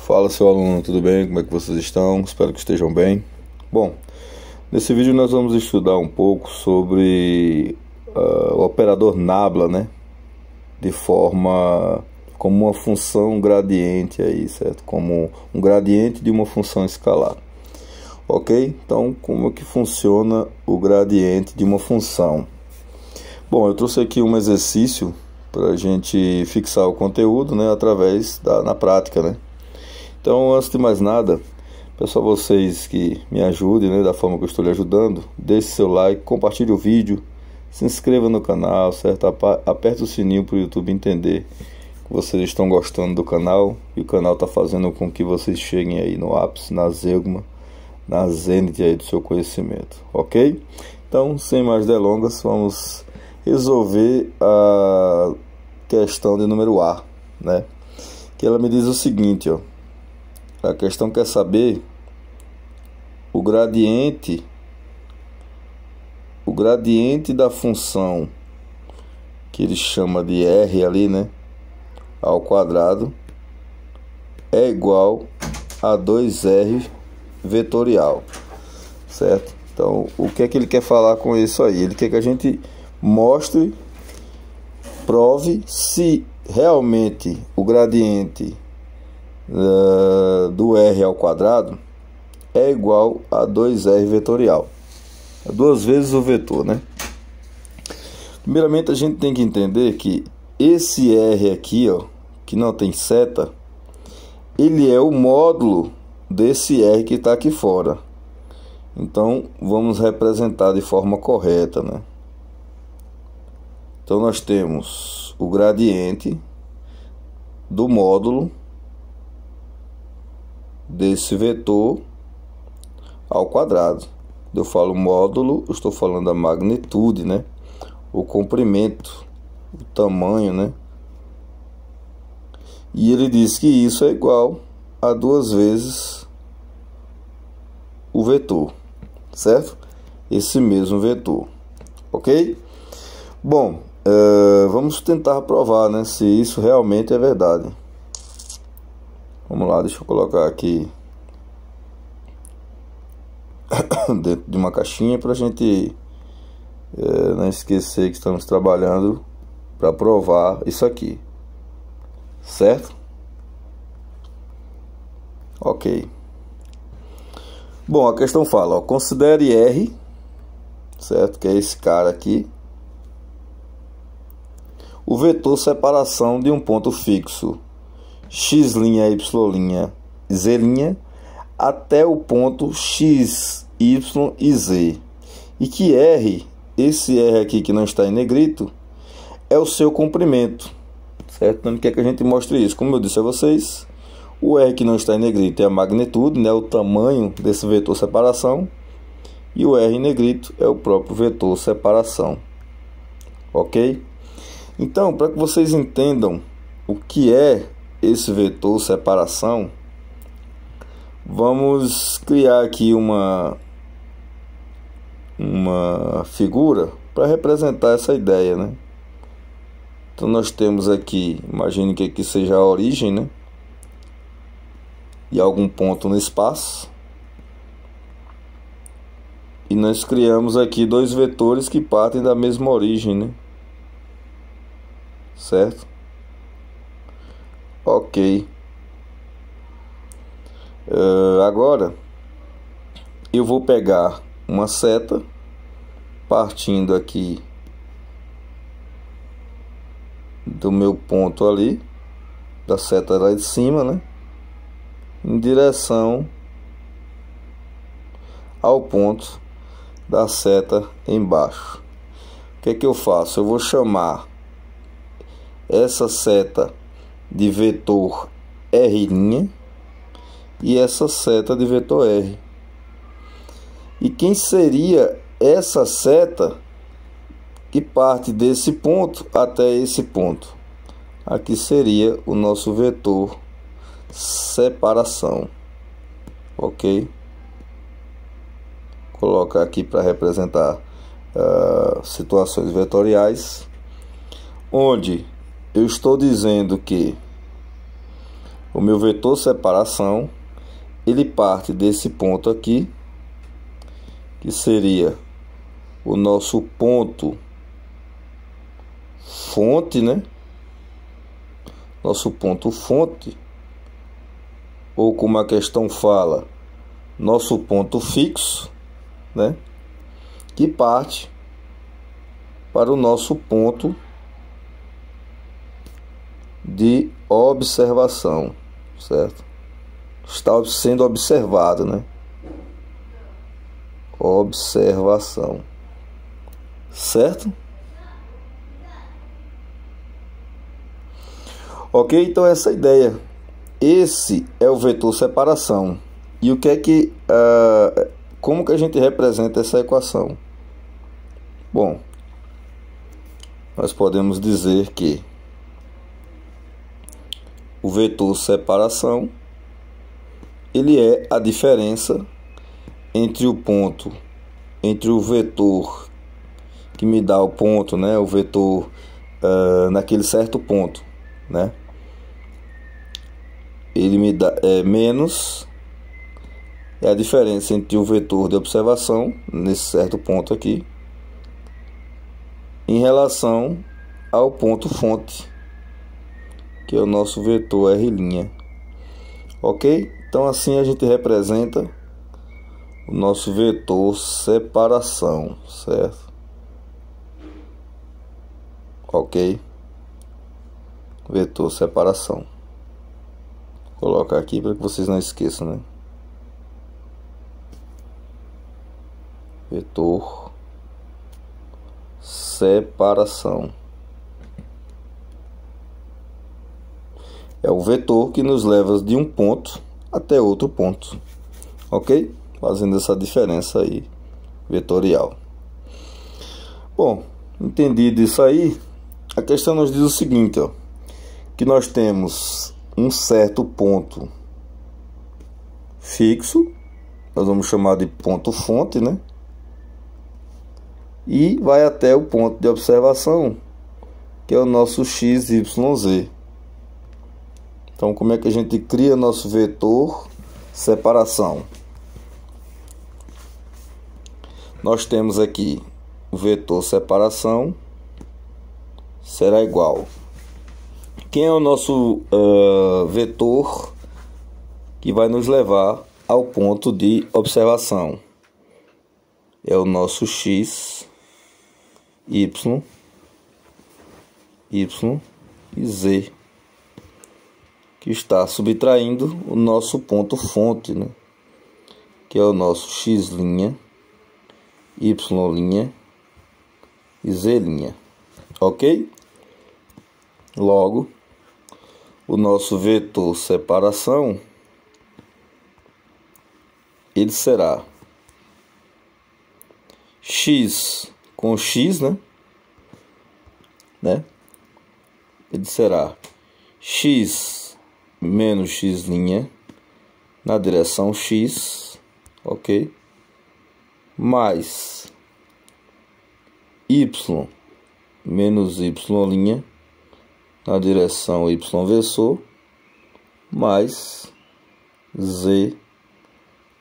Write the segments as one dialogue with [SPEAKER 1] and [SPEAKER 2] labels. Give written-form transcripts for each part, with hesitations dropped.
[SPEAKER 1] Fala, seu aluno, tudo bem? Como é que vocês estão? Espero que estejam bem. Bom, nesse vídeo nós vamos estudar um pouco sobre o operador nabla, né? De forma como uma função gradiente aí, certo? Como um gradiente de uma função escalar. Ok? Então, como é que funciona o gradiente de uma função? Bom, eu trouxe aqui um exercício para a gente fixar o conteúdo, né? Através na prática, né? Então, antes de mais nada, peço a vocês que me ajudem, né, da forma que eu estou lhe ajudando. Deixe seu like, compartilhe o vídeo, se inscreva no canal, certo? Aperte o sininho para o YouTube entender que vocês estão gostando do canal e o canal está fazendo com que vocês cheguem aí no ápice, na zeugma, na zênite aí do seu conhecimento, ok? Então, sem mais delongas, vamos resolver a questão de número A, né? Que ela me diz o seguinte, ó. A questão quer saber o gradiente da função que ele chama de R ali, né, ao quadrado é igual a 2R vetorial, certo? Então, o que é que ele quer falar com isso aí? Ele quer que a gente mostre, prove se realmente o gradiente do R ao quadrado é igual a 2R vetorial, duas vezes o vetor, né? Primeiramente a gente tem que entender que esse R aqui, ó, que não tem seta, ele é o módulo desse R que está aqui fora. Então vamos representar de forma correta, né? Então nós temos o gradiente do módulo desse vetor ao quadrado. Eu falo módulo, eu estou falando da magnitude, né? O comprimento, o tamanho, né? E ele diz que isso é igual a duas vezes o vetor, certo? Esse mesmo vetor, ok? Bom, vamos tentar provar, né? Se isso realmente é verdade. Vamos lá, deixa eu colocar aqui dentro de uma caixinha para a gente não esquecer que estamos trabalhando para provar isso aqui, certo? Ok. Bom, a questão fala, ó, considere R, certo? Que é esse cara aqui, o vetor separação de um ponto fixo x', y', z' até o ponto x, y e z, e que R, esse R aqui que não está em negrito, é o seu comprimento, certo? Então quer que a gente mostre isso. Como eu disse a vocês, o R que não está em negrito é a magnitude, né, o tamanho desse vetor separação, e o R em negrito é o próprio vetor separação, ok? Então, para que vocês entendam o que é esse vetor separação, vamos criar aqui uma figura para representar essa ideia, né? Então nós temos aqui, imagine que aqui seja a origem, né? E algum ponto no espaço. E nós criamos aqui dois vetores que partem da mesma origem, né? Certo? Ok. Agora eu vou pegar uma seta partindo aqui do meu ponto ali, da seta lá de cima, né, em direção ao ponto da seta embaixo. O que é que eu faço? Eu vou chamar essa seta de vetor R' e essa seta de vetor R. E quem seria essa seta que parte desse ponto até esse ponto? Aqui seria o nosso vetor separação, ok? Vou colocar aqui para representar situações vetoriais, onde eu estou dizendo que o meu vetor separação, ele parte desse ponto aqui, que seria o nosso ponto fonte, né? Nosso ponto fonte, ou como a questão fala, nosso ponto fixo, né? Que parte para o nosso ponto de observação, certo? Está sendo observado, né? Observação, certo? Ok, então essa ideia. Esse é o vetor separação. E o que é que, como que a gente representa essa equação? Bom, nós podemos dizer que o vetor separação, ele é a diferença entre o ponto, entre o vetor que me dá o ponto, né? O vetor naquele certo ponto, né? Ele me dá menos é a diferença entre o vetor de observação nesse certo ponto aqui em relação ao ponto fonte, que é o nosso vetor R'. Ok? Então assim a gente representa o nosso vetor separação, certo? Ok? Vetor separação. Vou colocar aqui para que vocês não esqueçam, né? Vetor separação. É o vetor que nos leva de um ponto até outro ponto. Ok? Fazendo essa diferença aí vetorial. Bom, entendido isso aí, a questão nos diz o seguinte, ó, que nós temos um certo ponto fixo, nós vamos chamar de ponto fonte, né? E vai até o ponto de observação, que é o nosso x, y, z. Então, como é que a gente cria nosso vetor separação? Nós temos aqui o vetor separação será igual. Quem é o nosso vetor que vai nos levar ao ponto de observação? É o nosso x, y e z, que está subtraindo o nosso ponto fonte, né? Que é o nosso x', y' e z'. Ok? Logo, o nosso vetor separação, ele será x com x, né? Ele será x menos x' na direção x, ok? Mais y menos y' na direção y versor, mais z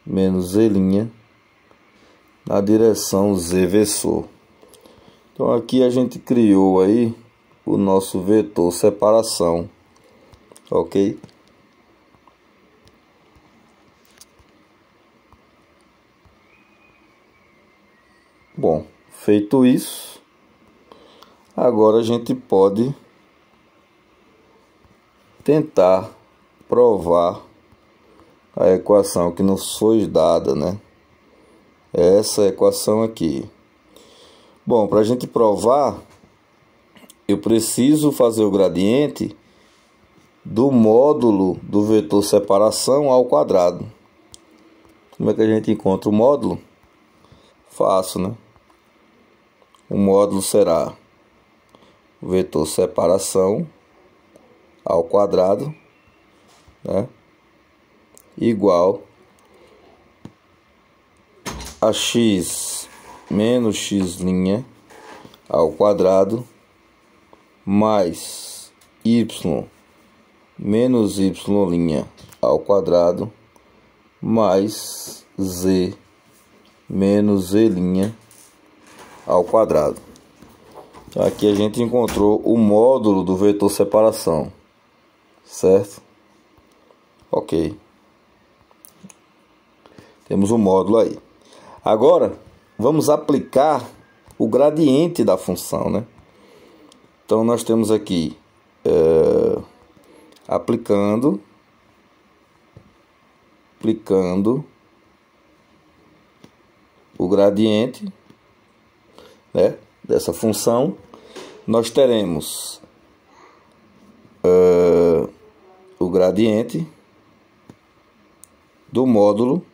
[SPEAKER 1] menos z' na direção z versor. Então aqui a gente criou aí o nosso vetor separação, ok? Bom, feito isso, agora a gente pode tentar provar a equação que nos foi dada, né? Essa equação aqui. Bom, para a gente provar, eu preciso fazer o gradiente do módulo do vetor separação ao quadrado. Como é que a gente encontra o módulo? Fácil, né? O módulo será o vetor separação ao quadrado, né? Igual a x menos x' ao quadrado mais y menos y' ao quadrado mais z menos z' ao quadrado. Aqui a gente encontrou o módulo do vetor separação, certo? Ok. Temos o módulo aí. Agora, vamos aplicar o gradiente da função, né? Então, nós temos aqui, aplicando o gradiente, né, dessa função, nós teremos o gradiente do módulo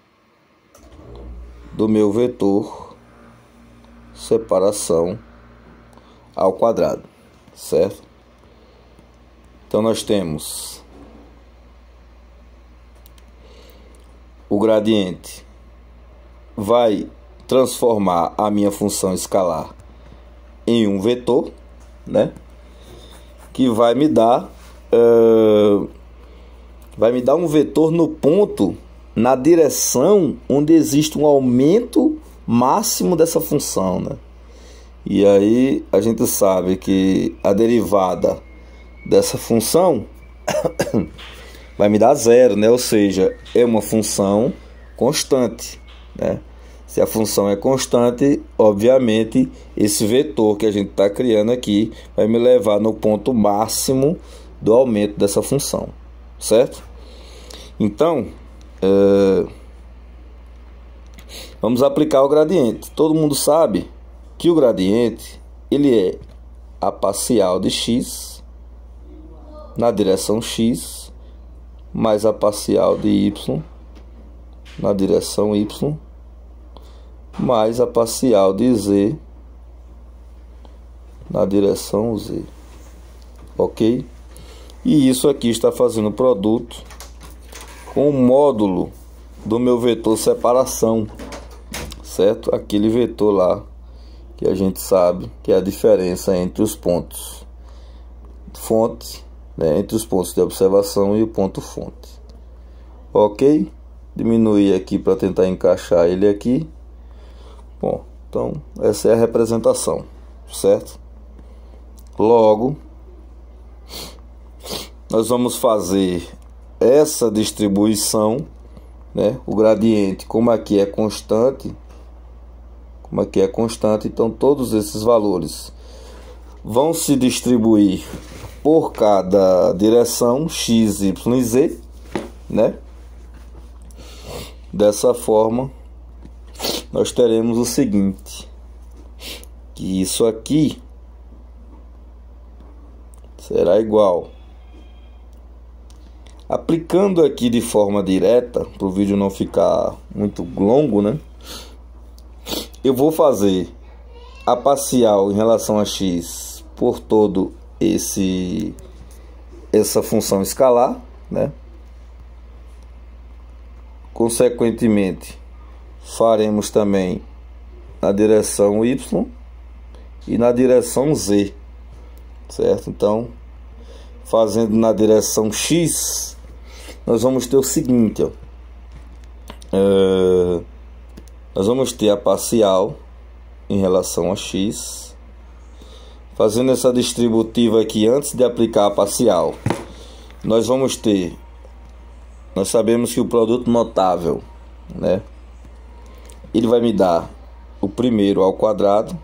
[SPEAKER 1] do meu vetor separação ao quadrado, certo? Então nós temos o gradiente vai transformar a minha função escalar em um vetor, né? Que vai me dar um vetor no ponto, na direção onde existe um aumento máximo dessa função, né? E aí a gente sabe que a derivada dessa função vai me dar zero, né? Ou seja, é uma função constante, né? Se a função é constante, obviamente, esse vetor que a gente está criando aqui vai me levar no ponto máximo do aumento dessa função, certo? Então, vamos aplicar o gradiente. Todo mundo sabe que o gradiente ele é a parcial de x na direção x mais a parcial de y na direção y mais a parcial de z na direção z, ok? E isso aqui está fazendo produto com o módulo do meu vetor separação, certo? Aquele vetor lá que a gente sabe que é a diferença entre os pontos fonte, né? Entre os pontos de observação e o ponto fonte, ok? Diminuir aqui para tentar encaixar ele aqui. Bom, então essa é a representação, certo? Logo, nós vamos fazer essa distribuição, né? O gradiente, como aqui é constante, então todos esses valores vão se distribuir por cada direção x, y e z, né? Dessa forma, nós teremos o seguinte, que isso aqui será igual, aplicando aqui de forma direta, para o vídeo não ficar muito longo, né? Eu vou fazer a parcial em relação a x por todo essa função escalar, né? Consequentemente, faremos também na direção y e na direção z, certo? Então, fazendo na direção x, nós vamos ter o seguinte, ó. Nós vamos ter a parcial em relação a x, fazendo essa distributiva aqui antes de aplicar a parcial. Nós sabemos que o produto notável, né? Ele vai me dar o primeiro ao quadrado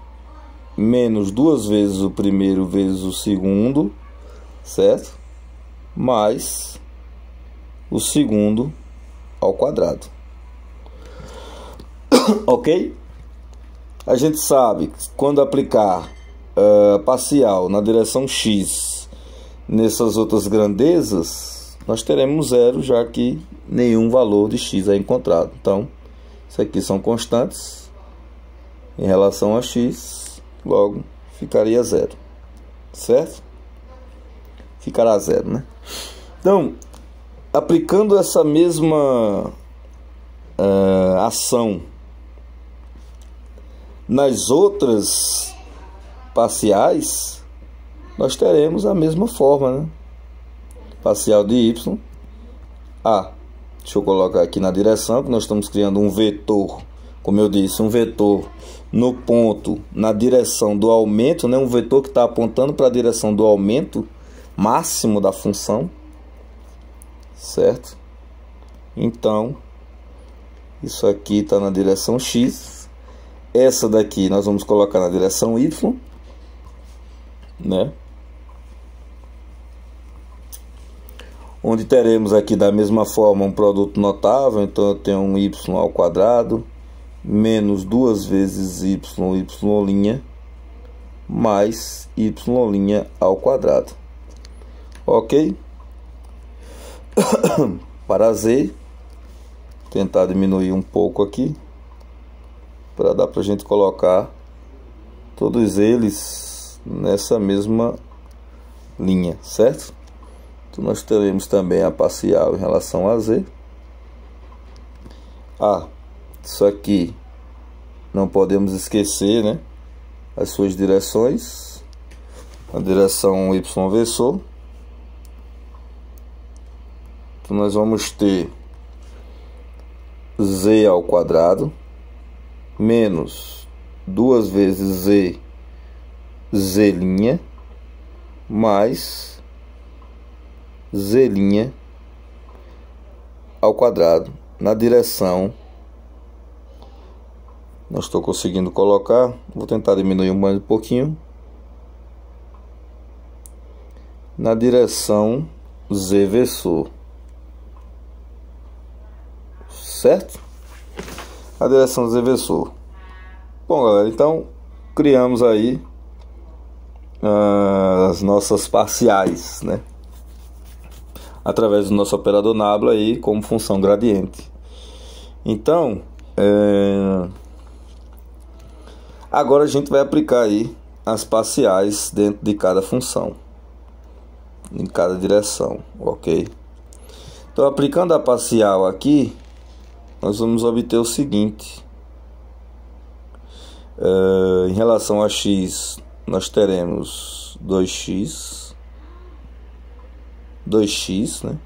[SPEAKER 1] menos 2 vezes o primeiro vezes o segundo, certo? Mais o segundo ao quadrado. Ok? A gente sabe que quando aplicar parcial na direção x nessas outras grandezas, nós teremos zero, já que nenhum valor de x é encontrado. Então, isso aqui são constantes em relação a x, logo ficaria zero, certo? Ficará zero, né? Então, aplicando essa mesma ação nas outras parciais, nós teremos a mesma forma, né? parcial de y. Deixa eu colocar aqui na direção, que nós estamos criando um vetor, como eu disse, um vetor no ponto, na direção do aumento, né? Um vetor que está apontando para a direção do aumento máximo da função, certo? Então, isso aqui está na direção x, essa daqui nós vamos colocar na direção y, né? Onde teremos aqui da mesma forma um produto notável, então eu tenho um y ao quadrado menos 2 vezes y mais y ao quadrado. Ok? Para z, tentar diminuir um pouco aqui, para dar para a gente colocar todos eles nessa mesma linha, certo? Então nós teremos também a parcial em relação a z. Isso aqui não podemos esquecer, né? As suas direções. A direção y versor. Então nós vamos ter z ao quadrado menos 2 vezes z' mais z' ao quadrado na direção. Não estou conseguindo colocar, vou tentar diminuir mais um pouquinho. Na direção z versor, certo? A direção z versor. Bom, galera, então criamos aí as nossas parciais, né? Através do nosso operador nabla aí como função gradiente. Então, agora a gente vai aplicar aí as parciais dentro de cada função, em cada direção, ok? Então, aplicando a parcial aqui, nós vamos obter o seguinte. Em relação a x, nós teremos 2x, né?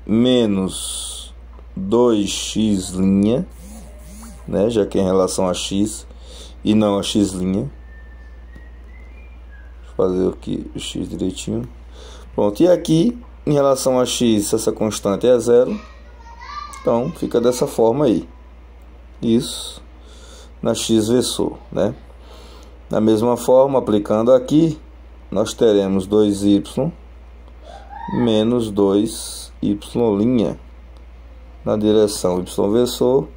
[SPEAKER 1] Menos 2x', né? Já que é em relação a x e não a x'. Deixa eu fazer aqui o x direitinho. Pronto, e aqui em relação a x, essa constante é 0. Então fica dessa forma aí. Isso na x versor, né? Da mesma forma, aplicando aqui, nós teremos 2y menos 2y' na direção y versor,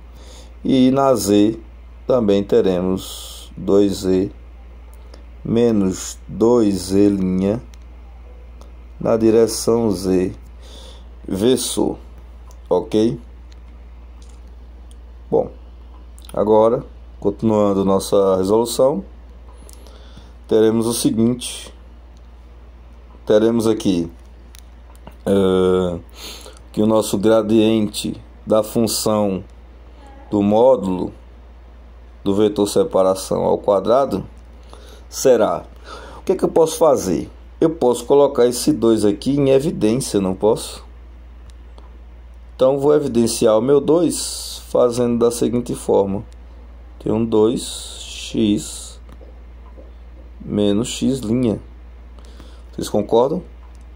[SPEAKER 1] e na z também teremos 2z menos 2z' na direção z versor, ok? Bom, agora, continuando nossa resolução, teremos o seguinte. Teremos aqui que o nosso gradiente da função do módulo do vetor separação ao quadrado será... O que é que eu posso fazer? Eu posso colocar esse 2 aqui em evidência, não posso? Então, vou evidenciar o meu 2 fazendo da seguinte forma. Tem um 2x menos x'. Vocês concordam?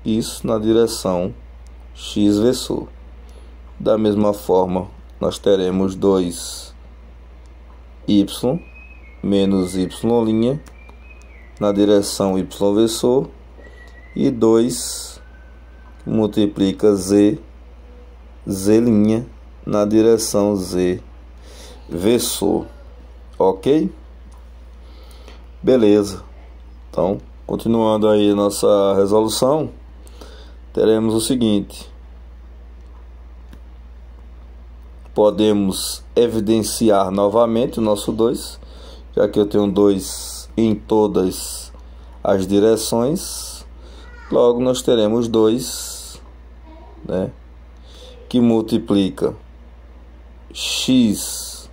[SPEAKER 1] Isso na direção x versor. Da mesma forma, nós teremos 2y menos y' na direção y versor, e 2 multiplica z' na direção z versor, ok? Beleza. Então, continuando aí nossa resolução, teremos o seguinte. Podemos evidenciar novamente o nosso 2, já que eu tenho 2 em todas as direções. Logo, nós teremos 2, né, que multiplica x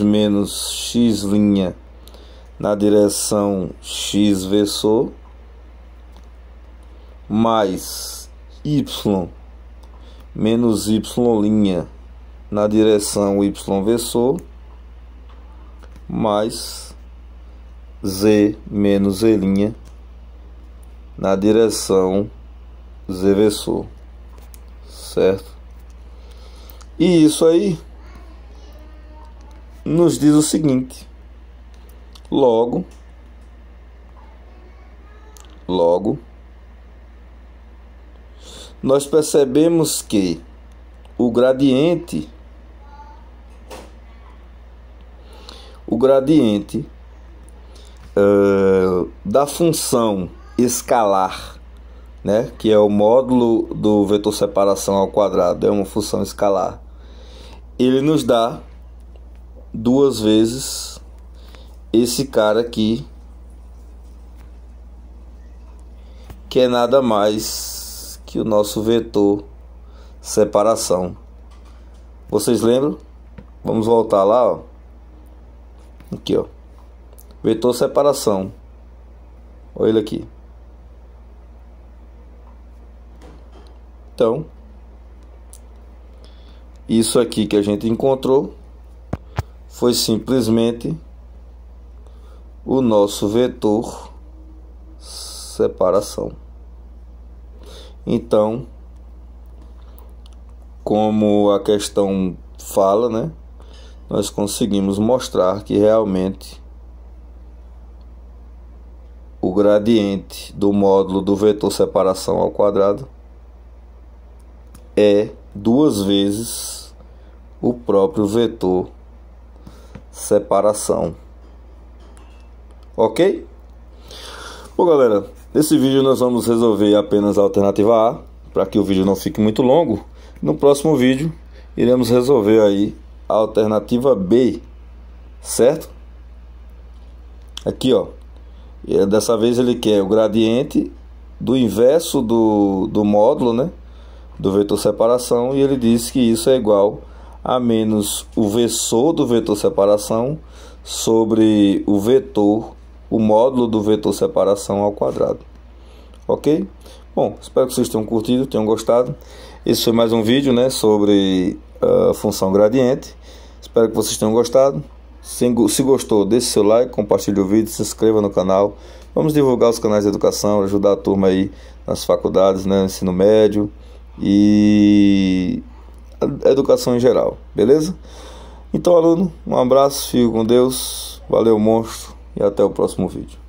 [SPEAKER 1] menos x' na direção x versor, mais y menos y' na direção y versor, mais z menos z' na direção z versor, certo? E isso aí nos diz o seguinte: logo nós percebemos que o gradiente da função escalar, né, que é o módulo do vetor separação ao quadrado, é uma função escalar, ele nos dá duas vezes esse cara aqui, que é nada mais que o nosso vetor separação. Vocês lembram? Vamos voltar lá, ó. Aqui, ó. Vetor separação. Olha ele aqui. Então, isso aqui que a gente encontrou foi simplesmente o nosso vetor separação. Então, como a questão fala, né, nós conseguimos mostrar que realmente o gradiente do módulo do vetor separação ao quadrado é duas vezes o próprio vetor separação. Ok? Bom, galera, nesse vídeo nós vamos resolver apenas a alternativa A, para que o vídeo não fique muito longo. No próximo vídeo iremos resolver aí a alternativa B, certo? Aqui, ó, e dessa vez ele quer o gradiente do inverso do módulo, né, do vetor separação, e ele diz que isso é igual a menos o versor do vetor separação sobre o módulo do vetor separação ao quadrado. Ok? Bom, espero que vocês tenham curtido, tenham gostado. Esse foi mais um vídeo, né, sobre a função gradiente. Espero que vocês tenham gostado. Se gostou, deixe seu like, compartilhe o vídeo, se inscreva no canal. Vamos divulgar os canais de educação, ajudar a turma aí nas faculdades, né, ensino médio e a educação em geral, beleza? Então, aluno, um abraço, fique com Deus, valeu, monstro, e até o próximo vídeo.